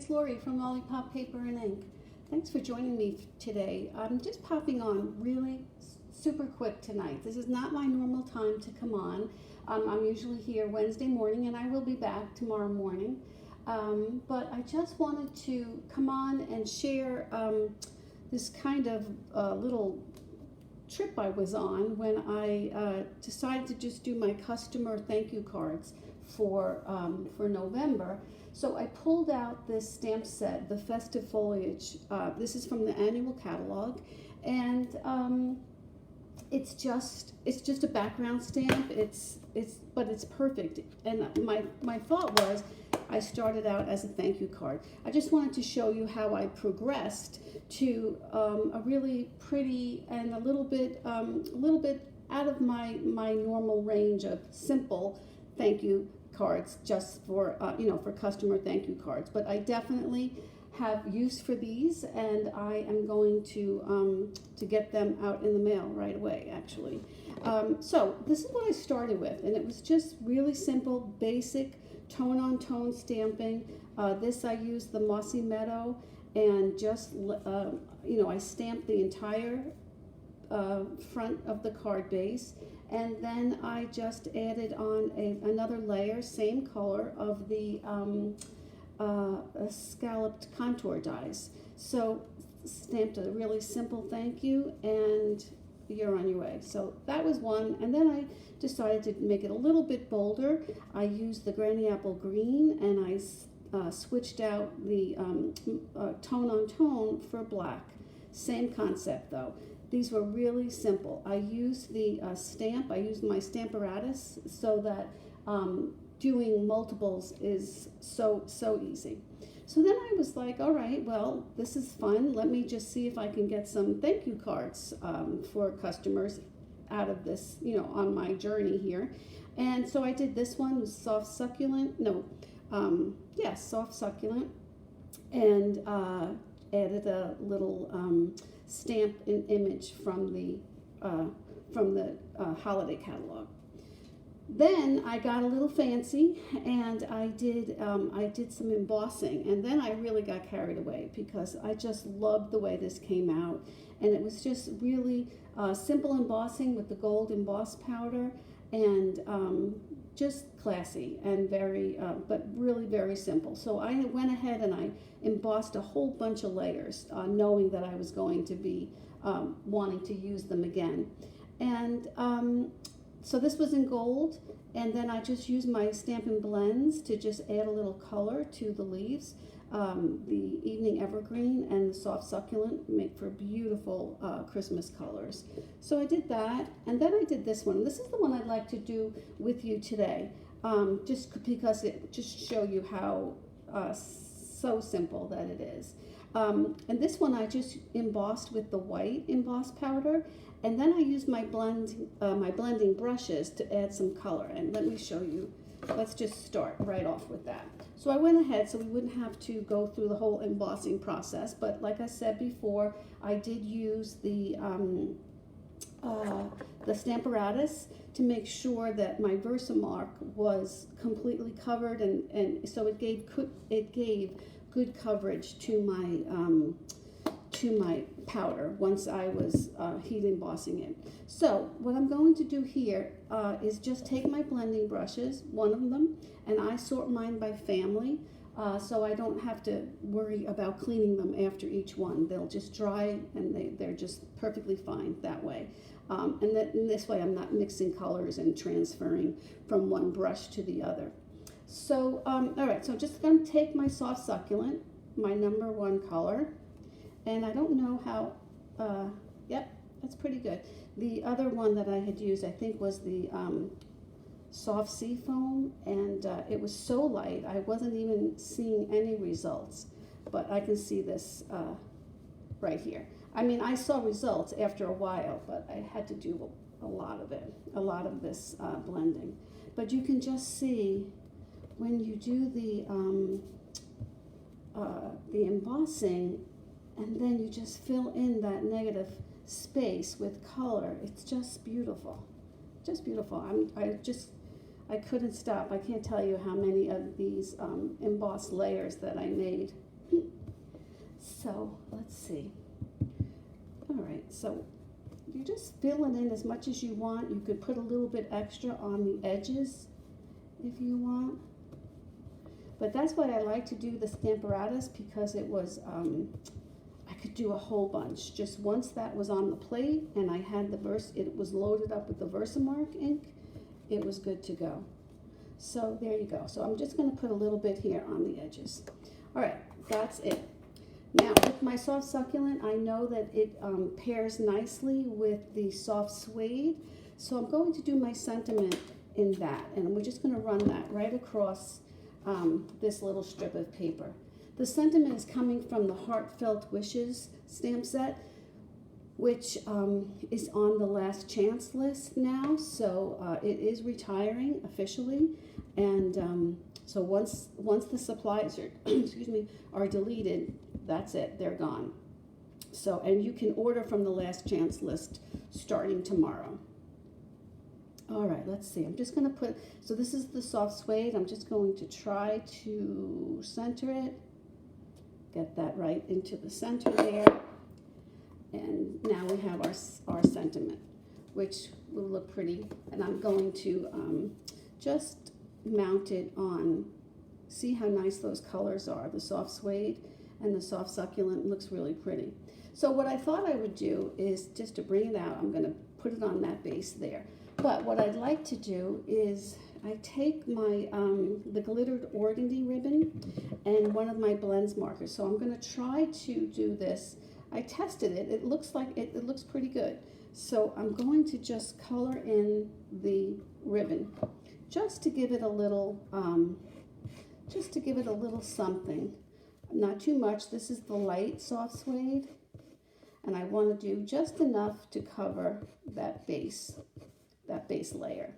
it's Lori from Lollipop Paper and Ink. Thanks for joining me today. I'm just popping on really super quick tonight. This is not my normal time to come on. I'm usually here Wednesday morning, and I will be back tomorrow morning. But I just wanted to come on and share this kind of little trip I was on when I decided to just do my customer thank you cards for November. So I pulled out this stamp set, the Festive Foliage. This is from the annual catalog, and it's just a background stamp. But it's perfect. And my thought was, I started out as a thank you card. I just wanted to show you how I progressed to a really pretty and a little bit out of my normal range of simple thank you cards, just for for customer thank you cards. But I definitely have use for these, and I am going to get them out in the mail right away, actually. So this is what I started with, and it was just really simple, basic tone-on-tone stamping. This I used the Mossy Meadow, and just I stamped the entire front of the card base, and then I just added on another layer, same color, of the scalloped contour dies. So stamped a really simple thank you, and you're on your way. So that was one, and then I decided to make it a little bit bolder. I used the Granny Apple Green, and I switched out the tone on tone for black. Same concept though. These were really simple. I used the stamp. I used my Stamparatus so that doing multiples is so easy. So then I was like, all right, well, this is fun. Let me just see if I can get some thank you cards for customers out of this, on my journey here. And so I did this one, soft succulent. Soft succulent, and added a little stamp and image from the holiday catalog. Then I got a little fancy, and I did some embossing, and then I really got carried away because I just loved the way this came out, and it was just really simple embossing with the gold emboss powder, and just classy and very, but really very simple. So I went ahead and I embossed a whole bunch of layers, knowing that I was going to be wanting to use them again. And so this was in gold, and then I just used my Stampin' Blends to just add a little color to the leaves. The Evening Evergreen and the Soft Succulent make for beautiful Christmas colors. So I did that, and then I did this one. This is the one I'd like to do with you today, just because it just show you how so simple that it is. And this one I just embossed with the white emboss powder, and then I used my blending brushes to add some color. And let me show you. Let's just start right off with that. So I went ahead so we wouldn't have to go through the whole embossing process, but like I said before, I did use the Stamparatus to make sure that my Versamark was completely covered, and so it gave good coverage to my powder once I was heat embossing it. So what I'm going to do here is just take my blending brushes, one of them, and I sort mine by family, so I don't have to worry about cleaning them after each one. They'll just dry, and they're just perfectly fine that way. And in this way I'm not mixing colors and transferring from one brush to the other. So, all right, so I'm just going to take my Soft Succulent, my #1 color, and I don't know how, yep, that's pretty good. The other one that I had used, I think, was the Soft Seafoam, and it was so light, I wasn't even seeing any results, but I can see this right here. I mean, I saw results after a while, but I had to do a lot of this blending. But you can just see when you do the embossing, and then you just fill in that negative space with color. It's just beautiful, just beautiful. I couldn't stop. I can't tell you how many of these embossed layers that I made. So let's see. All right, so you just fill it in as much as you want. You could put a little bit extra on the edges if you want. But that's why I like to do the Stamparatus, because it was, I could do a whole bunch. Just once that was on the plate and I had it was loaded up with the Versamark ink, it was good to go. So there you go. So I'm just going to put a little bit here on the edges. All right, that's it. Now with my soft succulent, I know that it pairs nicely with the soft suede. So I'm going to do my sentiment in that, and we're just going to run that right across this little strip of paper. The sentiment is coming from the Heartfelt Wishes stamp set, which is on the last chance list now, so it is retiring officially, and so once the supplies are excuse me, are deleted, that's it, they're gone. So, and you can order from the last chance list starting tomorrow. All right, let's see. I'm just going to put, so this is the soft suede. I'm just going to try to center it, get that right into the center there. And now we have our sentiment, which will look pretty. And I'm going to just mount it on, see how nice those colors are. The soft suede and the soft succulent looks really pretty. So what I thought I would do is, just to bring it out, I'm going to put it on that base there. But what I'd like to do is I take my the glittered organdy ribbon and one of my blends markers. So I'm going to try to do this. I tested it. It looks like it looks pretty good. So I'm going to just color in the ribbon, just to give it a little something. Not too much. This is the light soft suede, and I want to do just enough to cover that base layer.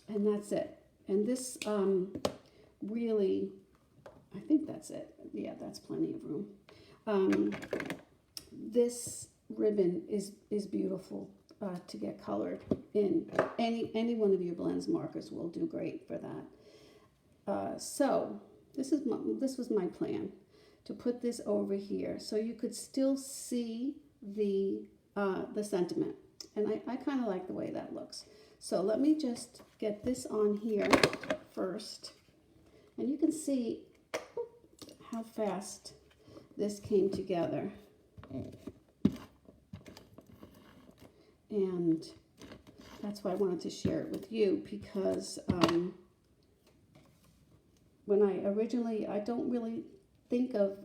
And that's it. And this really, I think that's it. Yeah, that's plenty of room. This ribbon is beautiful to get colored in. Any one of your blends markers will do great for that. So this was my plan, to put this over here so you could still see the sentiment. And I kind of like the way that looks. So let me just get this on here first. And you can see how fast this came together. And that's why I wanted to share it with you, because when I don't really think of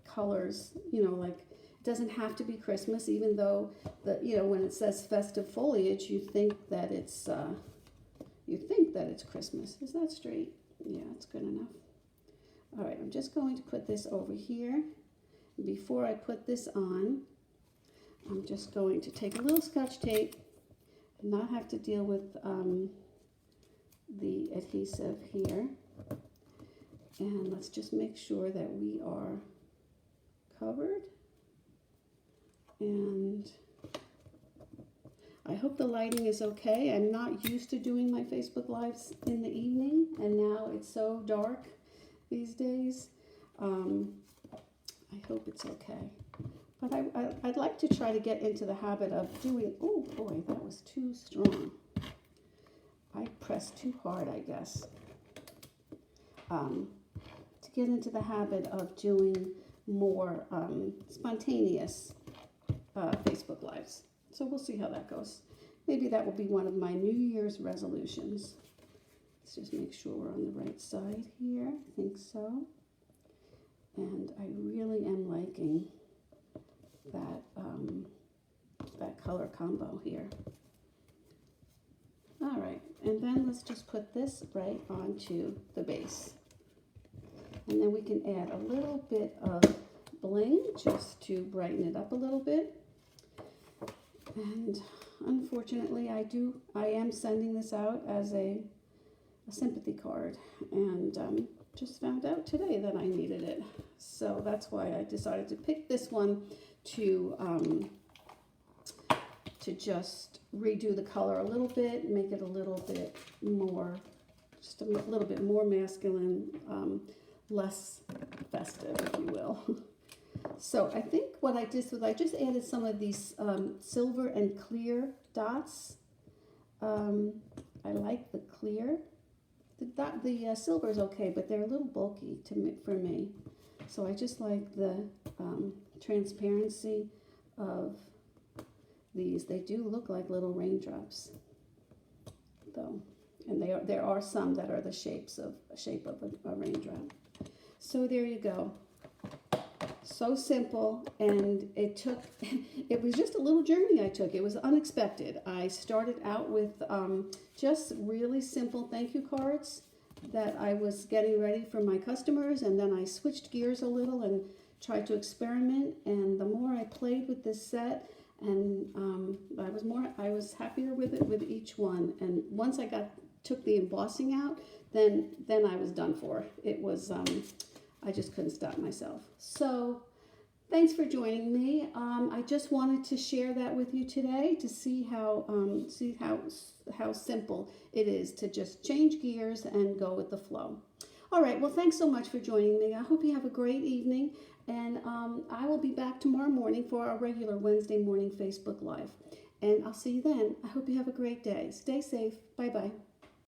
colors, you know, like, it doesn't have to be Christmas, even though when it says festive foliage, you think that it's Christmas. Is that straight? Yeah, it's good enough. All right, I'm just going to put this over here. Before I put this on, I'm just going to take a little Scotch tape and not have to deal with the adhesive here. And let's just make sure that we are covered. And I hope the lighting is okay. I'm not used to doing my Facebook Lives in the evening, and now it's so dark these days. I hope it's okay. But I'd like to try to get into the habit of doing, oh boy, that was too strong. I pressed too hard, I guess. To get into the habit of doing more spontaneous Facebook Lives. So we'll see how that goes. Maybe that will be one of my New Year's resolutions. Let's just make sure we're on the right side here. I think so. And I really am liking that that color combo here. All right, and then let's just put this right onto the base. And then we can add a little bit of bling just to brighten it up a little bit. And unfortunately, I am sending this out as a sympathy card, and just found out today that I needed it. So that's why I decided to pick this one to to just redo the color a little bit, make it a little bit more, just a little bit more masculine, less festive, if you will. So I think what I did was I just added some of these silver and clear dots. I like the clear. The silver is okay, but they're a little bulky for me. So I just like the transparency of these. They do look like little raindrops, though, and there are some that are the shape of a raindrop. So there you go. So simple, and it was just a little journey I took. It was unexpected. I started out with just really simple thank you cards that I was getting ready for my customers, and then I switched gears a little and tried to experiment, and the more I played with this set, and I was happier with it with each one. And once I took the embossing out, then I was done for. It was I just couldn't stop myself. So thanks for joining me. I just wanted to share that with you today to see how simple it is to just change gears and go with the flow. All right, well, thanks so much for joining me. I hope you have a great evening, and I will be back tomorrow morning for our regular Wednesday morning Facebook Live. And I'll see you then. I hope you have a great day. Stay safe. Bye-bye.